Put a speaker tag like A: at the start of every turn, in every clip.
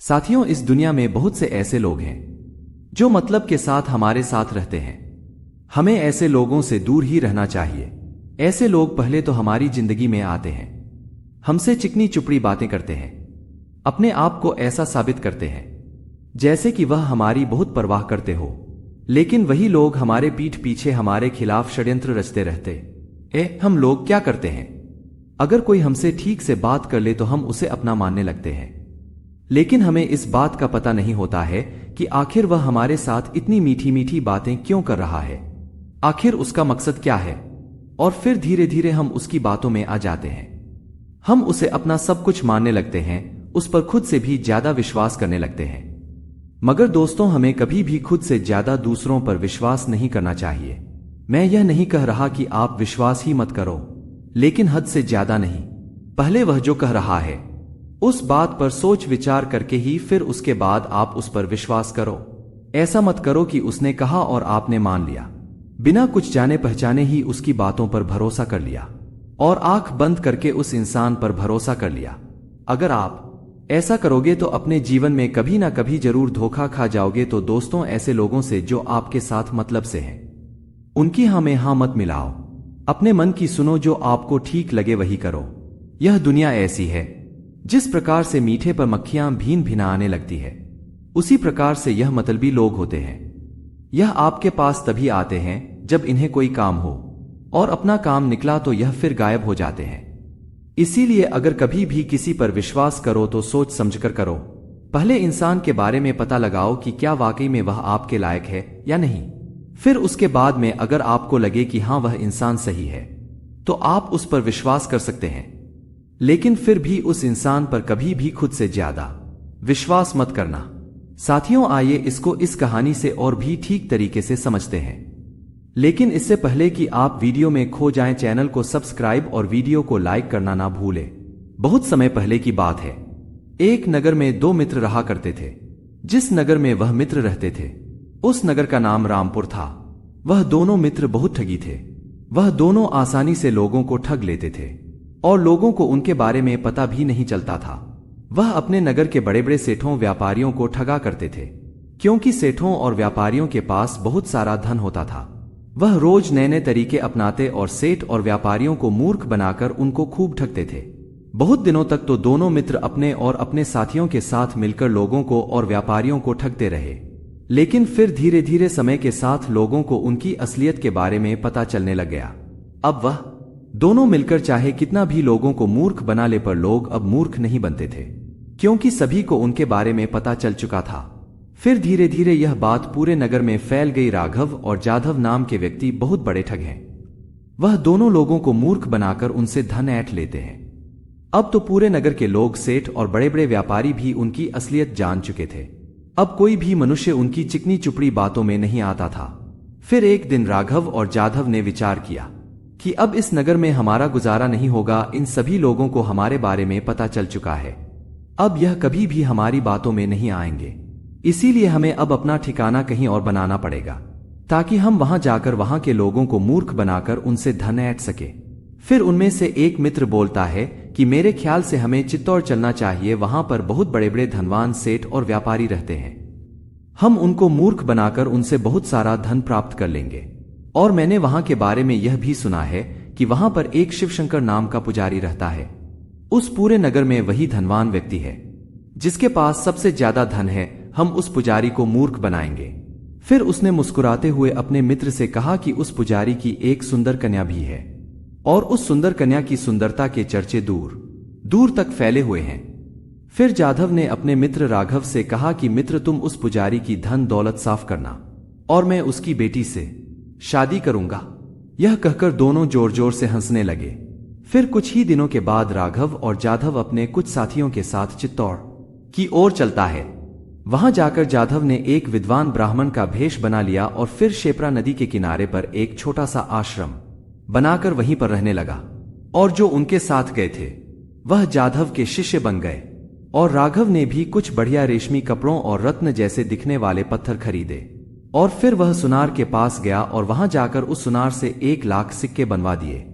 A: साथियों, इस दुनिया में बहुत से ऐसे लोग हैं जो मतलब के साथ हमारे साथ रहते हैं। हमें ऐसे लोगों से दूर ही रहना चाहिए। ऐसे लोग पहले तो हमारी जिंदगी में आते हैं, हमसे चिकनी चुपड़ी बातें करते हैं, अपने आप को ऐसा साबित करते हैं जैसे कि वह हमारी बहुत परवाह करते हो, लेकिन वही लोग हमारे पीठ पीछे हमारे खिलाफ षड्यंत्र रचते रहते। हम लोग क्या करते हैं? अगर कोई हमसे ठीक से बात कर ले तो हम उसे अपना मानने लगते हैं, लेकिन हमें इस बात का पता नहीं होता है कि आखिर वह हमारे साथ इतनी मीठी मीठी बातें क्यों कर रहा है, आखिर उसका मकसद क्या है। और फिर धीरे धीरे हम उसकी बातों में आ जाते हैं। हम उसे अपना सब कुछ मानने लगते हैं, उस पर खुद से भी ज्यादा विश्वास करने लगते हैं। मगर दोस्तों, हमें कभी भी खुद से ज्यादा दूसरों पर विश्वास नहीं करना चाहिए। मैं यह नहीं कह रहा कि आप विश्वास ही मत करो, लेकिन हद से ज्यादा नहीं। पहले वह जो कह रहा है उस बात पर सोच विचार करके ही फिर उसके बाद आप उस पर विश्वास करो। ऐसा मत करो कि उसने कहा और आपने मान लिया, बिना कुछ जाने पहचाने ही उसकी बातों पर भरोसा कर लिया और आंख बंद करके उस इंसान पर भरोसा कर लिया। अगर आप ऐसा करोगे तो अपने जीवन में कभी ना कभी जरूर धोखा खा जाओगे। तो दोस्तों, ऐसे लोगों से जो आपके साथ मतलब से हैं, उनकी हाँ में हाँ मत मिलाओ। अपने मन की सुनो, जो आपको ठीक लगे वही करो। यह दुनिया ऐसी है, जिस प्रकार से मीठे पर मक्खियां भीन भिना आने लगती है, उसी प्रकार से यह मतलबी लोग होते हैं। यह आपके पास तभी आते हैं जब इन्हें कोई काम हो, और अपना काम निकला तो यह फिर गायब हो जाते हैं। इसीलिए अगर कभी भी किसी पर विश्वास करो तो सोच समझकर करो। पहले इंसान के बारे में पता लगाओ कि क्या वाकई में वह आपके लायक है या नहीं। फिर उसके बाद में अगर आपको लगे कि हाँ वह इंसान सही है, तो आप उस पर विश्वास कर सकते हैं। लेकिन फिर भी उस इंसान पर कभी भी खुद से ज्यादा विश्वास मत करना। साथियों, आइए इसको इस कहानी से और भी ठीक तरीके से समझते हैं। लेकिन इससे पहले कि आप वीडियो में खो जाएं, चैनल को सब्सक्राइब और वीडियो को लाइक करना ना भूलें। बहुत समय पहले की बात है। एक नगर में दो मित्र रहा करते थे। जिस नगर में वह मित्र रहते थे, उस नगर का नाम रामपुर था। वह दोनों मित्र बहुत ठगी थे। वह दोनों आसानी से लोगों को ठग लेते थे और लोगों को उनके बारे में पता भी नहीं चलता था। वह अपने नगर के बड़े बड़े सेठों व्यापारियों को ठगा करते थे, क्योंकि सेठों और व्यापारियों के पास बहुत सारा धन होता था। वह रोज नए नए तरीके अपनाते और सेठ और व्यापारियों को मूर्ख बनाकर उनको खूब ठगते थे। बहुत दिनों तक तो दोनों मित्र अपने और अपने साथियों के साथ मिलकर लोगों को और व्यापारियों को ठगते रहे। लेकिन फिर धीरे धीरे समय के साथ लोगों को उनकी असलियत के बारे में पता चलने लग गया। अब वह दोनों मिलकर चाहे कितना भी लोगों को मूर्ख बना ले, पर लोग अब मूर्ख नहीं बनते थे, क्योंकि सभी को उनके बारे में पता चल चुका था। फिर धीरे धीरे यह बात पूरे नगर में फैल गई। राघव और जाधव नाम के व्यक्ति बहुत बड़े ठग हैं। वह दोनों लोगों को मूर्ख बनाकर उनसे धन ऐंठ लेते हैं। अब तो पूरे नगर के लोग, सेठ और बड़े बड़े व्यापारी भी उनकी असलियत जान चुके थे। अब कोई भी मनुष्य उनकी चिकनी चुपड़ी बातों में नहीं आता था। फिर एक दिन राघव और जाधव ने विचार किया कि अब इस नगर में हमारा गुजारा नहीं होगा। इन सभी लोगों को हमारे बारे में पता चल चुका है। अब यह कभी भी हमारी बातों में नहीं आएंगे। इसीलिए हमें अब अपना ठिकाना कहीं और बनाना पड़ेगा, ताकि हम वहां जाकर वहां के लोगों को मूर्ख बनाकर उनसे धन ऐंठ सके। फिर उनमें से एक मित्र बोलता है कि मेरे ख्याल से हमें चित्तौड़ चलना चाहिए। वहां पर बहुत बड़े बड़े धनवान सेठ और व्यापारी रहते हैं। हम उनको मूर्ख बनाकर उनसे बहुत सारा धन प्राप्त कर लेंगे। और मैंने वहां के बारे में यह भी सुना है कि वहां पर एक शिवशंकर नाम का पुजारी रहता है। उस पूरे नगर में वही धनवान व्यक्ति है जिसके पास सबसे ज्यादा धन है। हम उस पुजारी को मूर्ख बनाएंगे। फिर उसने मुस्कुराते हुए अपने मित्र से कहा कि उस पुजारी की एक सुंदर कन्या भी है, और उस सुंदर कन्या की सुंदरता के चर्चे दूर दूर तक फैले हुए हैं। फिर जाधव ने अपने मित्र राघव से कहा कि मित्र, तुम उस पुजारी की धन दौलत साफ करना और मैं उसकी बेटी से शादी करूंगा। यह कहकर दोनों जोर जोर से हंसने लगे। फिर कुछ ही दिनों के बाद राघव और जाधव अपने कुछ साथियों के साथ चित्तौड़ की ओर चलता है। वहां जाकर जाधव ने एक विद्वान ब्राह्मण का भेष बना लिया और फिर शेपरा नदी के किनारे पर एक छोटा सा आश्रम बनाकर वहीं पर रहने लगा। और जो उनके साथ गए थे वह जाधव के शिष्य बन गए। और राघव ने भी कुछ बढ़िया रेशमी कपड़ों और रत्न जैसे दिखने वाले पत्थर खरीदे। और फिर वह सुनार के पास गया और वहां जाकर उस सुनार से 1,00,000 सिक्के बनवा दिए,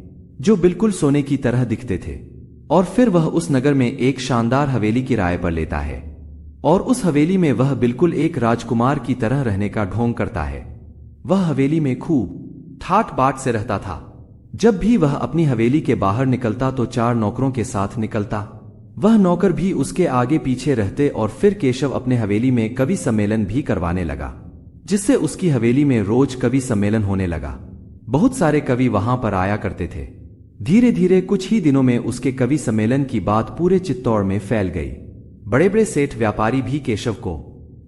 A: जो बिल्कुल सोने की तरह दिखते थे। और फिर वह उस नगर में एक शानदार हवेली किराए पर लेता है। और उस हवेली में वह बिल्कुल एक राजकुमार की तरह रहने का ढोंग करता है। वह हवेली में खूब ठाट बाट से रहता था। जब भी वह अपनी हवेली के बाहर निकलता तो 4 नौकरों के साथ निकलता। वह नौकर भी उसके आगे पीछे रहते और फिर केशव अपने हवेली में कवि सम्मेलन भी करवाने लगा, जिससे उसकी हवेली में रोज कवि सम्मेलन होने लगा। बहुत सारे कवि वहां पर आया करते थे। धीरे धीरे कुछ ही दिनों में उसके कवि सम्मेलन की बात पूरे चित्तौड़ में फैल गई। बड़े बड़े सेठ व्यापारी भी केशव को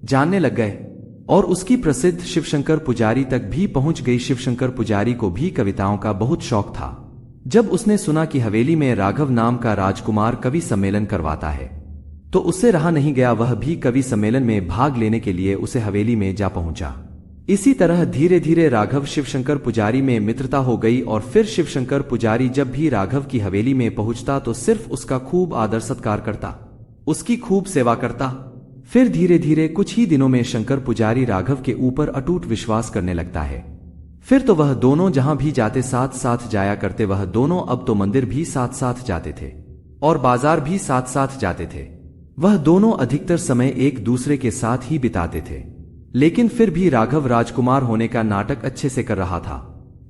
A: जानने लग गए और उसकी प्रसिद्ध शिवशंकर पुजारी तक भी पहुंच गई। शिवशंकर पुजारी को भी कविताओं का बहुत शौक था। जब उसने सुना कि हवेली में राघव नाम का राजकुमार कवि सम्मेलन करवाता है तो उससे रहा नहीं गया। वह भी कवि सम्मेलन में भाग लेने के लिए उसे हवेली में जा पहुंचा। इसी तरह धीरे धीरे राघव शिवशंकर पुजारी में मित्रता हो गई और फिर शिवशंकर पुजारी जब भी राघव की हवेली में पहुंचता तो सिर्फ उसका खूब आदर सत्कार करता, उसकी खूब सेवा करता। फिर धीरे धीरे कुछ ही दिनों में शंकर पुजारी राघव के ऊपर अटूट विश्वास करने लगता है। फिर तो वह दोनों जहां भी जाते साथ साथ जाया करते। वह दोनों अब तो मंदिर भी साथ साथ जाते थे और बाजार भी साथ साथ जाते थे। वह दोनों अधिकतर समय एक दूसरे के साथ ही बिताते थे। लेकिन फिर भी राघव राजकुमार होने का नाटक अच्छे से कर रहा था।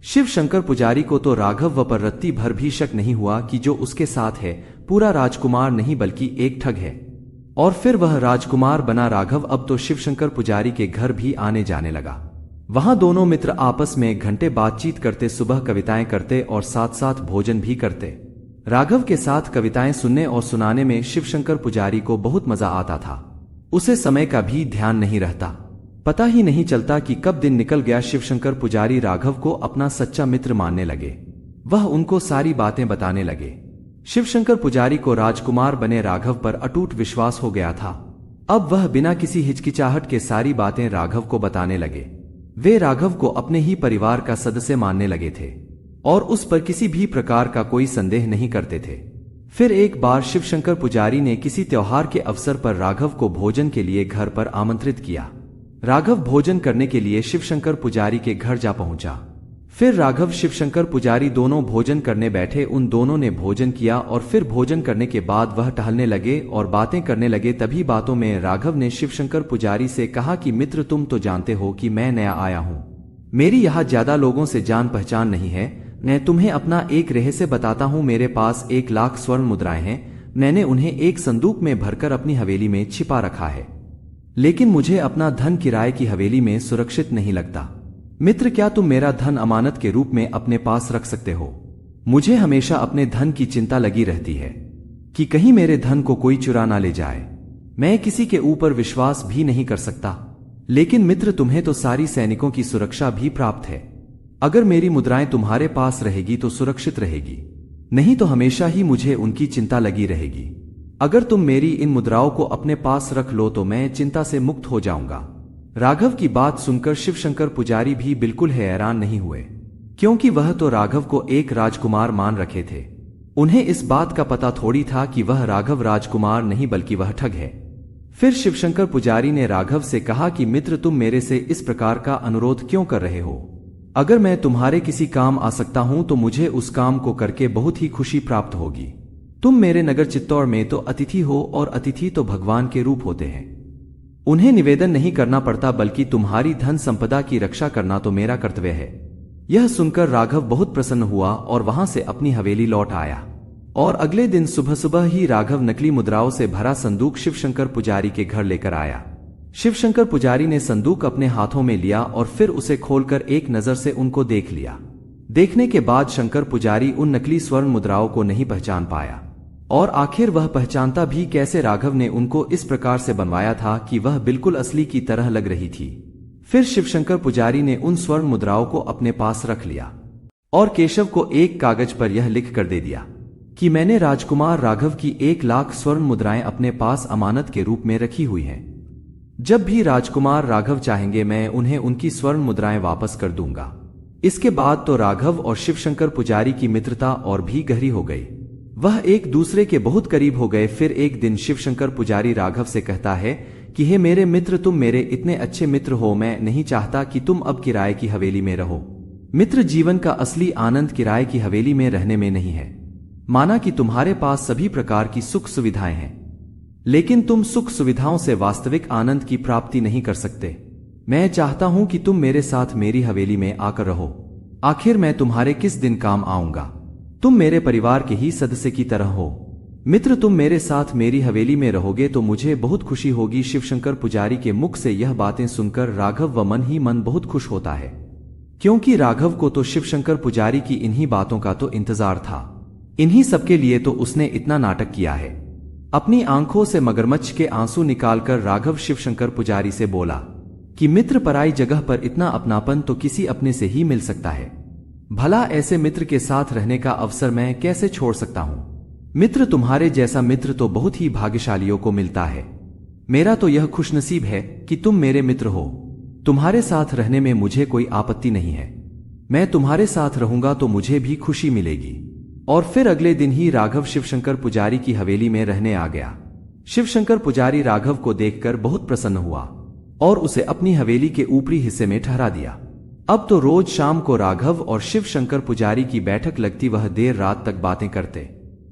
A: शिव शंकर पुजारी को तो राघव व पर रत्ती भर भी शक नहीं हुआ कि जो उसके साथ है पूरा राजकुमार नहीं बल्कि एक ठग है। और फिर वह राजकुमार बना। राघव अब तो शिवशंकर पुजारी के घर भी आने जाने लगा। वहां दोनों मित्र आपस में घंटे बातचीत करते, सुबह कविताएं करते और साथ साथ भोजन भी करते। राघव के साथ कविताएं सुनने और सुनाने में शिवशंकर पुजारी को बहुत मजा आता था। उसे समय का भी ध्यान नहीं रहता, पता ही नहीं चलता कि कब दिन निकल गया। शिवशंकर पुजारी राघव को अपना सच्चा मित्र मानने लगे। वह उनको सारी बातें बताने लगे। शिवशंकर पुजारी को राजकुमार बने राघव पर अटूट विश्वास हो गया था। अब वह बिना किसी हिचकिचाहट के सारी बातें राघव को बताने लगे। वे राघव को अपने ही परिवार का सदस्य मानने लगे थे और उस पर किसी भी प्रकार का कोई संदेह नहीं करते थे। फिर एक बार शिवशंकर पुजारी ने किसी त्योहार के अवसर पर राघव को भोजन के लिए घर पर आमंत्रित किया। राघव भोजन करने के लिए शिवशंकर पुजारी के घर जा पहुंचा। फिर राघव शिवशंकर पुजारी दोनों भोजन करने बैठे। उन दोनों ने भोजन किया और फिर भोजन करने के बाद वह टहलने लगे और बातें करने लगे। तभी बातों में राघव ने शिवशंकर पुजारी से कहा कि मित्र, तुम तो जानते हो कि मैं नया आया हूं, मेरी यहाँ ज्यादा लोगों से जान पहचान नहीं है। मैं तुम्हें अपना एक रहस्य बताता हूं। मेरे पास 1 लाख स्वर्ण मुद्राएं हैं। मैंने उन्हें एक संदूक में भरकर अपनी हवेली में छिपा रखा है, लेकिन मुझे अपना धन किराए की हवेली में सुरक्षित नहीं लगता। मित्र, क्या तुम मेरा धन अमानत के रूप में अपने पास रख सकते हो? मुझे हमेशा अपने धन की चिंता लगी रहती है कि कहीं मेरे धन को कोई चुरा ना ले जाए। मैं किसी के ऊपर विश्वास भी नहीं कर सकता। लेकिन मित्र, तुम्हें तो सारी सैनिकों की सुरक्षा भी प्राप्त है। अगर मेरी मुद्राएं तुम्हारे पास रहेगी तो सुरक्षित रहेगी, नहीं तो हमेशा ही मुझे उनकी चिंता लगी रहेगी। अगर तुम मेरी इन मुद्राओं को अपने पास रख लो तो मैं चिंता से मुक्त हो जाऊंगा। राघव की बात सुनकर शिवशंकर पुजारी भी बिल्कुल हैरान नहीं हुए, क्योंकि वह तो राघव को एक राजकुमार मान रखे थे। उन्हें इस बात का पता थोड़ी था कि वह राघव राजकुमार नहीं बल्कि वह ठग है। फिर शिवशंकर पुजारी ने राघव से कहा कि मित्र, तुम मेरे से इस प्रकार का अनुरोध क्यों कर रहे हो? अगर मैं तुम्हारे किसी काम आ सकता हूं तो मुझे उस काम को करके बहुत ही खुशी प्राप्त होगी। तुम मेरे नगर चित्तौड़ में तो अतिथि हो और अतिथि तो भगवान के रूप होते हैं। उन्हें निवेदन नहीं करना पड़ता, बल्कि तुम्हारी धन संपदा की रक्षा करना तो मेरा कर्तव्य है। यह सुनकर राघव बहुत प्रसन्न हुआ और वहां से अपनी हवेली लौट आया। और अगले दिन सुबह सुबह ही राघव नकली मुद्राओं से भरा संदूक शिवशंकर पुजारी के घर लेकर आया। शिवशंकर पुजारी ने संदूक अपने हाथों में लिया और फिर उसे खोलकर एक नजर से उनको देख लिया। देखने के बाद शंकर पुजारी उन नकली स्वर्ण मुद्राओं को नहीं पहचान पाया, और आखिर वह पहचानता भी कैसे? राघव ने उनको इस प्रकार से बनवाया था कि वह बिल्कुल असली की तरह लग रही थी। फिर शिवशंकर पुजारी ने उन स्वर्ण मुद्राओं को अपने पास रख लिया और केशव को एक कागज पर यह लिख कर दे दिया कि मैंने राजकुमार राघव की 1 लाख स्वर्ण मुद्राएं अपने पास अमानत के रूप में रखी हुई हैं। जब भी राजकुमार राघव चाहेंगे मैं उन्हें उनकी स्वर्ण मुद्राएं वापस कर दूंगा। इसके बाद तो राघव और शिवशंकर पुजारी की मित्रता और भी गहरी हो गई। वह एक दूसरे के बहुत करीब हो गए। फिर एक दिन शिवशंकर पुजारी राघव से कहता है कि हे मेरे मित्र, तुम मेरे इतने अच्छे मित्र हो, मैं नहीं चाहता कि तुम अब किराए की हवेली में रहो। मित्र, जीवन का असली आनंद किराए की हवेली में रहने में नहीं है। माना कि तुम्हारे पास सभी प्रकार की सुख सुविधाएं हैं, लेकिन तुम सुख सुविधाओं से वास्तविक आनंद की प्राप्ति नहीं कर सकते। मैं चाहता हूं कि तुम मेरे साथ मेरी हवेली में आकर रहो। आखिर मैं तुम्हारे किस दिन काम आऊंगा? तुम मेरे परिवार के ही सदस्य की तरह हो। मित्र, तुम मेरे साथ मेरी हवेली में रहोगे तो मुझे बहुत खुशी होगी। शिवशंकर पुजारी के मुख से यह बातें सुनकर राघव व मन ही मन बहुत खुश होता है, क्योंकि राघव को तो शिवशंकर पुजारी की इन्हीं बातों का तो इंतजार था। इन्हीं सबके लिए तो उसने इतना नाटक किया है। अपनी आंखों से मगरमच्छ के आंसू निकालकर राघव शिवशंकर पुजारी से बोला कि मित्र, पराई जगह पर इतना अपनापन तो किसी अपने से ही मिल सकता है। भला ऐसे मित्र के साथ रहने का अवसर मैं कैसे छोड़ सकता हूं? मित्र, तुम्हारे जैसा मित्र तो बहुत ही भाग्यशालियों को मिलता है। मेरा तो यह खुशनसीब है कि तुम मेरे मित्र हो। तुम्हारे साथ रहने में मुझे कोई आपत्ति नहीं है। मैं तुम्हारे साथ रहूंगा तो मुझे भी खुशी मिलेगी। और फिर अगले दिन ही राघव शिवशंकर पुजारी की हवेली में रहने आ गया। शिवशंकर पुजारी राघव को देखकर बहुत प्रसन्न हुआ और उसे अपनी हवेली के ऊपरी हिस्से में ठहरा दिया। अब तो रोज शाम को राघव और शिवशंकर पुजारी की बैठक लगती। वह देर रात तक बातें करते,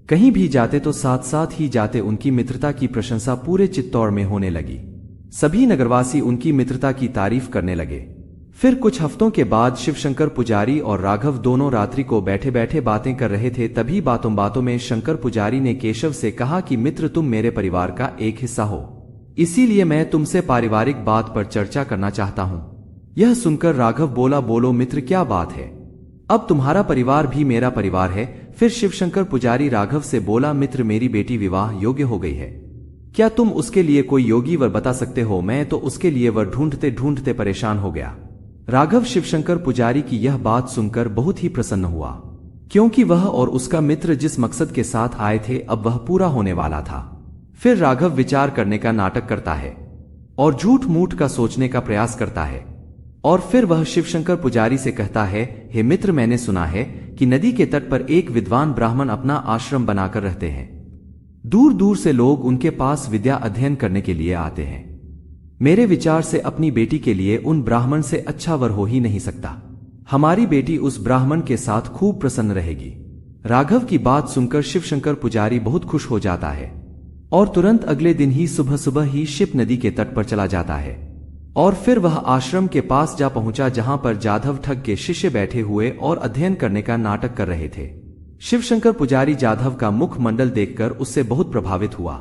A: कहीं भी जाते तो साथ साथ ही जाते। उनकी मित्रता की प्रशंसा पूरे चित्तौड़ में होने लगी। सभी नगरवासी उनकी मित्रता की तारीफ करने लगे। फिर कुछ हफ्तों के बाद शिवशंकर पुजारी और राघव दोनों रात्रि को बैठे बैठे बातें कर रहे थे। तभी बातों बातों में शंकर पुजारी ने केशव से कहा कि मित्र, तुम मेरे परिवार का एक हिस्सा हो, इसीलिए मैं तुमसे पारिवारिक बात पर चर्चा करना चाहता हूं। यह सुनकर राघव बोला, बोलो मित्र, क्या बात है? अब तुम्हारा परिवार भी मेरा परिवार है। फिर शिवशंकर पुजारी राघव से बोला, मित्र, मेरी बेटी विवाह योग्य हो गई है। क्या तुम उसके लिए कोई योगी वर बता सकते हो? मैं तो उसके लिए वर ढूंढते ढूंढते परेशान हो गया। राघव शिवशंकर पुजारी की यह बात सुनकर बहुत ही प्रसन्न हुआ, क्योंकि वह और उसका मित्र जिस मकसद के साथ आए थे अब वह पूरा होने वाला था। फिर राघव विचार करने का नाटक करता है और झूठ मूठ का सोचने का प्रयास करता है। और फिर वह शिवशंकर पुजारी से कहता है, हे मित्र, मैंने सुना है कि नदी के तट पर एक विद्वान ब्राह्मण अपना आश्रम बनाकर रहते हैं। दूर दूर से लोग उनके पास विद्या अध्ययन करने के लिए आते हैं। मेरे विचार से अपनी बेटी के लिए उन ब्राह्मण से अच्छा वर हो ही नहीं सकता। हमारी बेटी उस ब्राह्मण के साथ खूब प्रसन्न रहेगी। राघव की बात सुनकर शिवशंकर पुजारी बहुत खुश हो जाता है और तुरंत अगले दिन ही सुबह सुबह ही शिव नदी के तट पर चला जाता है। और फिर वह आश्रम के पास जा पहुंचा जहां पर जाधव ठग के शिष्य बैठे हुए और अध्ययन करने का नाटक कर रहे थे। शिवशंकर पुजारी जाधव का मुखमंडल देखकर उससे बहुत प्रभावित हुआ।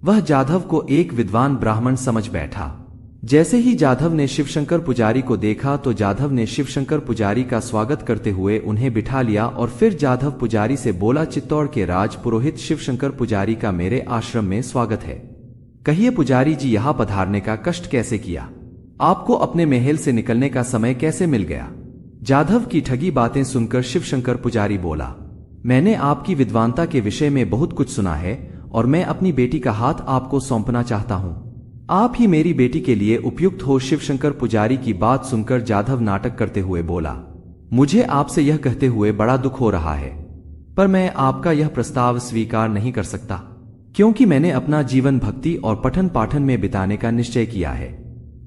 A: वह जाधव को एक विद्वान ब्राह्मण समझ बैठा। जैसे ही जाधव ने शिवशंकर पुजारी को देखा तो जाधव ने शिवशंकर पुजारी का स्वागत करते हुए उन्हें बिठा लिया और फिर जाधव पुजारी से बोला, चित्तौड़ के राज पुरोहित शिवशंकर पुजारी का मेरे आश्रम में स्वागत है। कहिए पुजारी जी, यहां पधारने का कष्ट कैसे किया? आपको अपने महल से निकलने का समय कैसे मिल गया? जाधव की ठगी बातें सुनकर शिवशंकर पुजारी बोला, मैंने आपकी विद्वानता के विषय में बहुत कुछ सुना है और मैं अपनी बेटी का हाथ आपको सौंपना चाहता हूं। आप ही मेरी बेटी के लिए उपयुक्त हो। शिवशंकर पुजारी की बात सुनकर जाधव नाटक करते हुए बोला, मुझे आपसे यह कहते हुए बड़ा दुख हो रहा है, पर मैं आपका यह प्रस्ताव स्वीकार नहीं कर सकता, क्योंकि मैंने अपना जीवन भक्ति और पठन पाठन में बिताने का निश्चय किया है।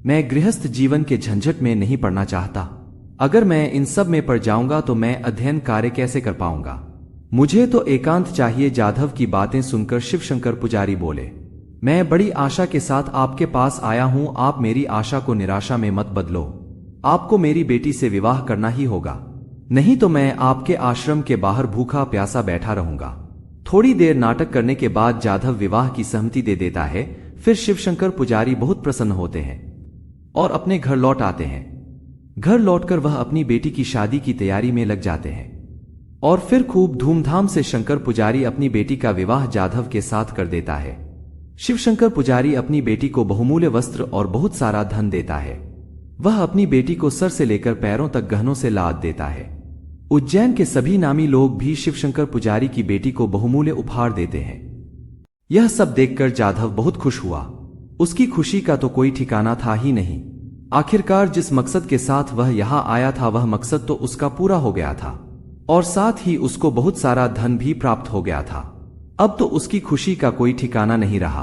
A: मैं गृहस्थ जीवन के झंझट में नहीं पड़ना चाहता। अगर मैं इन सब में पड़ जाऊंगा तो मैं अध्ययन कार्य कैसे कर पाऊंगा? मुझे तो एकांत चाहिए। जाधव की बातें सुनकर शिवशंकर पुजारी बोले, मैं बड़ी आशा के साथ आपके पास आया हूं। आप मेरी आशा को निराशा में मत बदलो। आपको मेरी बेटी से विवाह करना ही होगा, नहीं तो मैं आपके आश्रम के बाहर भूखा प्यासा बैठा रहूंगा। थोड़ी देर नाटक करने के बाद जाधव विवाह की सहमति दे देता है। फिर शिवशंकर पुजारी बहुत प्रसन्न होते हैं और अपने घर लौट आते हैं। घर लौटकर वह अपनी बेटी की शादी की तैयारी में लग जाते हैं और फिर खूब धूमधाम से शंकर पुजारी अपनी बेटी का विवाह जाधव के साथ कर देता है। शिवशंकर पुजारी अपनी बेटी को बहुमूल्य वस्त्र और बहुत सारा धन देता है। वह अपनी बेटी को सर से लेकर पैरों तक गहनों से लाद देता है। उज्जैन के सभी नामी लोग भी शिवशंकर पुजारी की बेटी को बहुमूल्य उपहार देते हैं। यह सब देखकर जाधव बहुत खुश हुआ। उसकी खुशी का तो कोई ठिकाना था ही नहीं। आखिरकार जिस मकसद के साथ वह यहां आया था वह मकसद तो उसका पूरा हो गया था और साथ ही उसको बहुत सारा धन भी प्राप्त हो गया था। अब तो उसकी खुशी का कोई ठिकाना नहीं रहा।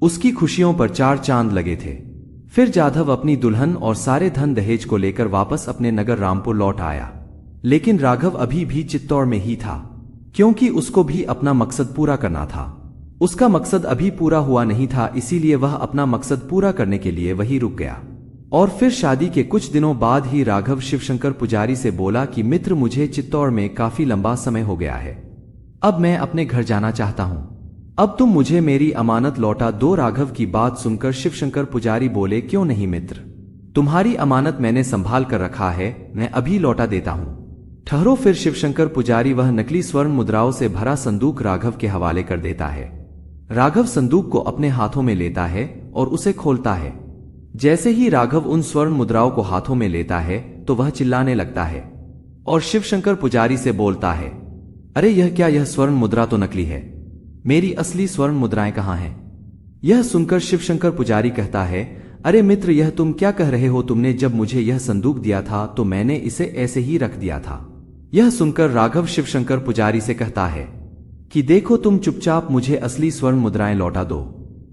A: उसकी खुशियों पर चार चांद लगे थे। फिर जाधव अपनी दुल्हन और सारे धन दहेज को लेकर वापस अपने नगर रामपुर लौट आया। लेकिन राघव अभी भी चित्तौड़ में ही था, क्योंकि उसको भी अपना मकसद पूरा करना था। उसका मकसद अभी पूरा हुआ नहीं था, इसीलिए वह अपना मकसद पूरा करने के लिए वहीं रुक गया। और फिर शादी के कुछ दिनों बाद ही राघव शिवशंकर पुजारी से बोला कि मित्र, मुझे चित्तौड़ में काफी लंबा समय हो गया है, अब मैं अपने घर जाना चाहता हूं, अब तुम मुझे मेरी अमानत लौटा दो। राघव की बात सुनकर शिवशंकर पुजारी बोले, क्यों नहीं मित्र, तुम्हारी अमानत मैंने संभाल कर रखा है, मैं अभी लौटा देता हूं। ठहरो। फिर शिवशंकर पुजारी वह नकली स्वर्ण मुद्राओं से भरा संदूक राघव के हवाले कर देता है। राघव संदूक को अपने हाथों में लेता है और उसे खोलता है। जैसे ही राघव उन स्वर्ण मुद्राओं को हाथों में लेता है तो वह चिल्लाने लगता है और शिवशंकर पुजारी से बोलता है, अरे यह क्या, यह स्वर्ण मुद्रा तो नकली है, मेरी असली स्वर्ण मुद्राएं कहाँ हैं? यह सुनकर शिवशंकर पुजारी कहता है, अरे मित्र, यह तुम क्या कह रहे हो? तुमने जब मुझे यह संदूक दिया था तो मैंने इसे ऐसे ही रख दिया था। यह सुनकर राघव शिवशंकर पुजारी से कहता है कि देखो, तुम चुपचाप मुझे असली स्वर्ण मुद्राएं लौटा दो।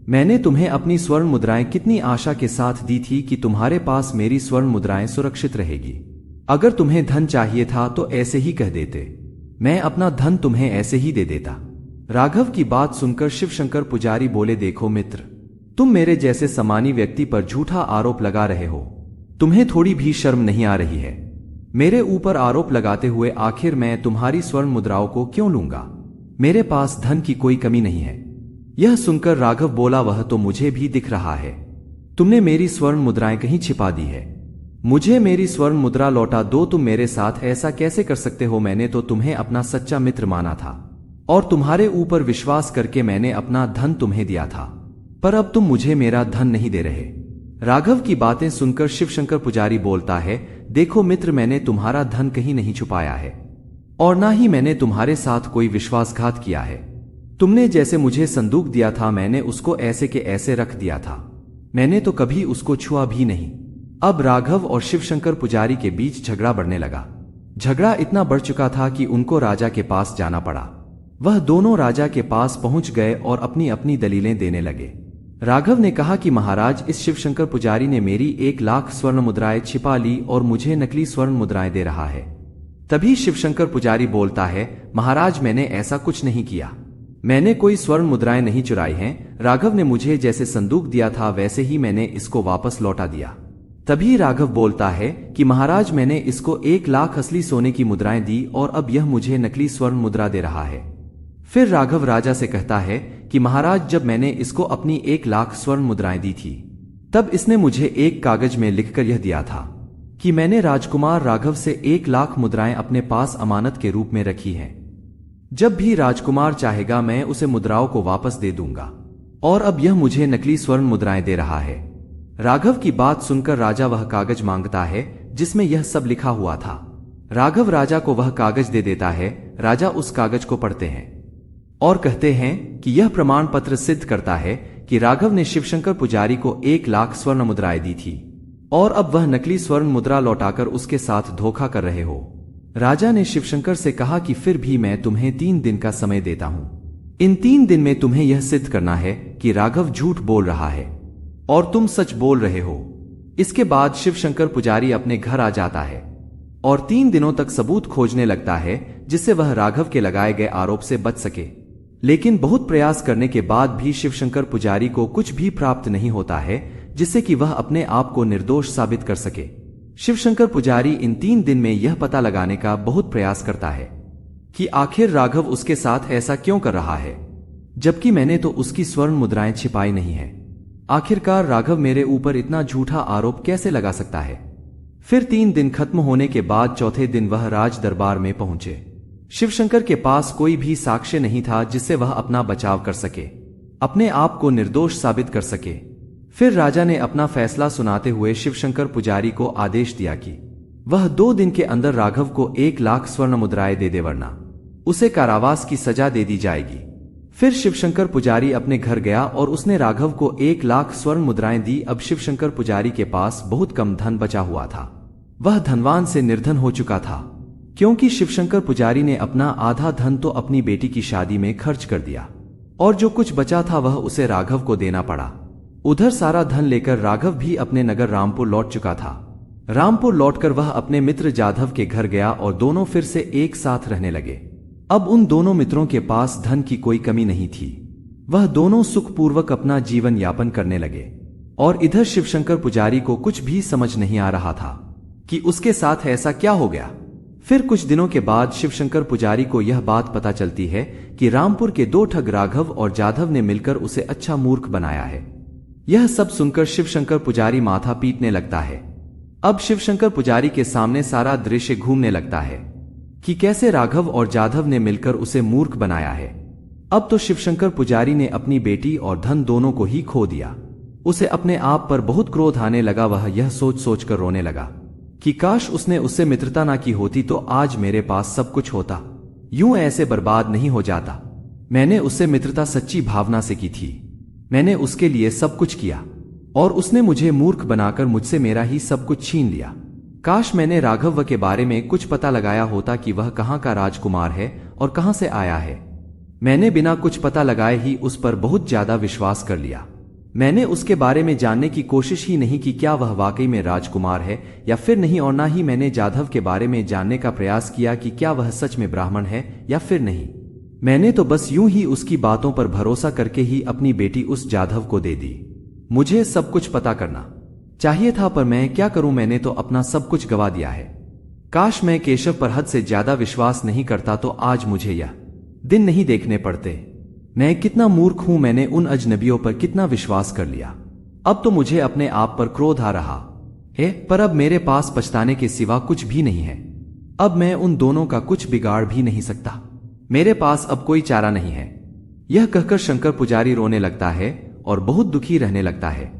A: मैंने तुम्हें अपनी स्वर्ण मुद्राएं कितनी आशा के साथ दी थी कि तुम्हारे पास मेरी स्वर्ण मुद्राएं सुरक्षित रहेगी। अगर तुम्हें धन चाहिए था तो ऐसे ही कह देते, मैं अपना धन तुम्हें ऐसे ही दे देता। राघव की बात सुनकर शिवशंकर पुजारी बोले, देखो मित्र, तुम मेरे जैसे सम्मानी व्यक्ति पर झूठा आरोप लगा रहे हो, तुम्हें थोड़ी भी शर्म नहीं आ रही है? मेरे ऊपर आरोप लगाते हुए आखिर मैं तुम्हारी स्वर्ण मुद्राओं को क्यों लूंगा? मेरे पास धन की कोई कमी नहीं है। यह सुनकर राघव बोला, वह तो मुझे भी दिख रहा है, तुमने मेरी स्वर्ण मुद्राएं कहीं छिपा दी है, मुझे मेरी स्वर्ण मुद्रा लौटा दो। तुम मेरे साथ ऐसा कैसे कर सकते हो? मैंने तो तुम्हें अपना सच्चा मित्र माना था और तुम्हारे ऊपर विश्वास करके मैंने अपना धन तुम्हें दिया था, पर अब तुम मुझे मेरा धन नहीं दे रहे। राघव की बातें सुनकर शिवशंकर पुजारी बोलता है, देखो मित्र, मैंने तुम्हारा धन कहीं नहीं छुपाया है और ना ही मैंने तुम्हारे साथ कोई विश्वासघात किया है। तुमने जैसे मुझे संदूक दिया था मैंने उसको ऐसे के ऐसे रख दिया था, मैंने तो कभी उसको छुआ भी नहीं। अब राघव और शिवशंकर पुजारी के बीच झगड़ा बढ़ने लगा। झगड़ा इतना बढ़ चुका था कि उनको राजा के पास जाना पड़ा। वह दोनों राजा के पास पहुंच गए और अपनी अपनी दलीलें देने लगे। राघव ने कहा कि महाराज, इस शिवशंकर पुजारी ने मेरी 1,00,000 स्वर्ण मुद्राएं छिपा ली और मुझे नकली स्वर्ण मुद्राएं दे रहा है। तभी शिवशंकर पुजारी बोलता है, महाराज, मैंने ऐसा कुछ नहीं किया, मैंने कोई स्वर्ण मुद्राएं नहीं चुराई हैं। राघव ने मुझे जैसे संदूक दिया था वैसे ही मैंने इसको वापस लौटा दिया। तभी राघव बोलता है कि महाराज, मैंने इसको 1,00,000 असली सोने की मुद्राएं दी और अब यह मुझे नकली स्वर्ण मुद्रा दे रहा है। फिर राघव राजा से कहता है कि महाराज, जब मैंने इसको अपनी 1,00,000 स्वर्ण मुद्राएं दी थी तब इसने मुझे एक कागज में लिखकर यह दिया था कि मैंने राजकुमार राघव से 1,00,000 मुद्राएं अपने पास अमानत के रूप में रखी हैं। जब भी राजकुमार चाहेगा मैं उसे मुद्राओं को वापस दे दूंगा और अब यह मुझे नकली स्वर्ण मुद्राएं दे रहा है। राघव की बात सुनकर राजा वह कागज मांगता है जिसमें यह सब लिखा हुआ था। राघव राजा को वह कागज दे देता है। राजा उस कागज को पढ़ते हैं और कहते हैं कि यह प्रमाण पत्र सिद्ध करता है कि राघव ने शिवशंकर पुजारी को 1,00,000 स्वर्ण मुद्राएं दी थी और अब वह नकली स्वर्ण मुद्रा लौटाकर उसके साथ धोखा कर रहे हो। राजा ने शिवशंकर से कहा कि फिर भी मैं तुम्हें 3 दिन का समय देता हूं। इन 3 दिन में तुम्हें यह सिद्ध करना है कि राघव झूठ बोल रहा है और तुम सच बोल रहे हो। इसके बाद शिवशंकर पुजारी अपने घर आ जाता है और 3 दिनों तक सबूत खोजने लगता है जिससे वह राघव के लगाए गए आरोप से बच सके। लेकिन बहुत प्रयास करने के बाद भी शिवशंकर पुजारी को कुछ भी प्राप्त नहीं होता है जिससे कि वह अपने आप को निर्दोष साबित कर सके। शिवशंकर पुजारी इन 3 दिन में यह पता लगाने का बहुत प्रयास करता है कि आखिर राघव उसके साथ ऐसा क्यों कर रहा है, जबकि मैंने तो उसकी स्वर्ण मुद्राएं छिपाई नहीं है। आखिरकार राघव मेरे ऊपर इतना झूठा आरोप कैसे लगा सकता है। फिर 3 दिन खत्म होने के बाद चौथे दिन वह राज दरबार में पहुंचे। शिवशंकर के पास कोई भी साक्ष्य नहीं था जिससे वह अपना बचाव कर सके, अपने आप को निर्दोष साबित कर सके। फिर राजा ने अपना फैसला सुनाते हुए शिवशंकर पुजारी को आदेश दिया कि वह 2 दिन के अंदर राघव को 1,00,000 स्वर्ण मुद्राएं दे दे, वरना उसे कारावास की सजा दे दी जाएगी। फिर शिवशंकर पुजारी अपने घर गया और उसने राघव को 1,00,000 स्वर्ण मुद्राएं दी। अब शिवशंकर पुजारी के पास बहुत कम धन बचा हुआ था। वह धनवान से निर्धन हो चुका था क्योंकि शिवशंकर पुजारी ने अपना आधा धन तो अपनी बेटी की शादी में खर्च कर दिया और जो कुछ बचा था वह उसे राघव को देना पड़ा। उधर सारा धन लेकर राघव भी अपने नगर रामपुर लौट चुका था। रामपुर लौटकर वह अपने मित्र जाधव के घर गया और दोनों फिर से एक साथ रहने लगे। अब उन दोनों मित्रों के पास धन की कोई कमी नहीं थी। वह दोनों सुखपूर्वक अपना जीवन यापन करने लगे और इधर शिवशंकर पुजारी को कुछ भी समझ नहीं आ रहा था कि उसके साथ ऐसा क्या हो गया। फिर कुछ दिनों के बाद शिवशंकर पुजारी को यह बात पता चलती है कि रामपुर के दो ठग राघव और जाधव ने मिलकर उसे अच्छा मूर्ख बनाया है। यह सब सुनकर शिवशंकर पुजारी माथा पीटने लगता है। अब शिवशंकर पुजारी के सामने सारा दृश्य घूमने लगता है कि कैसे राघव और जाधव ने मिलकर उसे मूर्ख बनाया है। अब तो शिवशंकर पुजारी ने अपनी बेटी और धन दोनों को ही खो दिया। उसे अपने आप पर बहुत क्रोध आने लगा। वह यह सोच सोचकर रोने लगा कि काश उसने उससे मित्रता ना की होती तो आज मेरे पास सब कुछ होता, यूं ऐसे बर्बाद नहीं हो जाता। मैंने उससे मित्रता सच्ची भावना से की थी, मैंने उसके लिए सब कुछ किया और उसने मुझे मूर्ख बनाकर मुझसे मेरा ही सब कुछ छीन लिया। काश मैंने राघव के बारे में कुछ पता लगाया होता कि वह कहाँ का राजकुमार है और कहाँ से आया है। मैंने बिना कुछ पता लगाए ही उस पर बहुत ज्यादा विश्वास कर लिया। मैंने उसके बारे में जानने की कोशिश ही नहीं की क्या वह वाकई में राजकुमार है या फिर नहीं, और ना ही मैंने जाधव के बारे में जानने का प्रयास किया कि क्या वह सच में ब्राह्मण है या फिर नहीं। मैंने तो बस यूं ही उसकी बातों पर भरोसा करके ही अपनी बेटी उस जाधव को दे दी। मुझे सब कुछ पता करना चाहिए था, पर मैं क्या करूं, मैंने तो अपना सब कुछ गवा दिया है। काश मैं केशव पर हद से ज्यादा विश्वास नहीं करता तो आज मुझे यह दिन नहीं देखने पड़ते। मैं कितना मूर्ख हूं, मैंने उन अजनबियों पर कितना विश्वास कर लिया। अब तो मुझे अपने आप पर क्रोध आ रहा है, पर अब मेरे पास पछताने के सिवा कुछ भी नहीं है। अब मैं उन दोनों का कुछ बिगाड़ भी नहीं सकता, मेरे पास अब कोई चारा नहीं है। यह कहकर शंकर पुजारी रोने लगता है और बहुत दुखी रहने लगता है।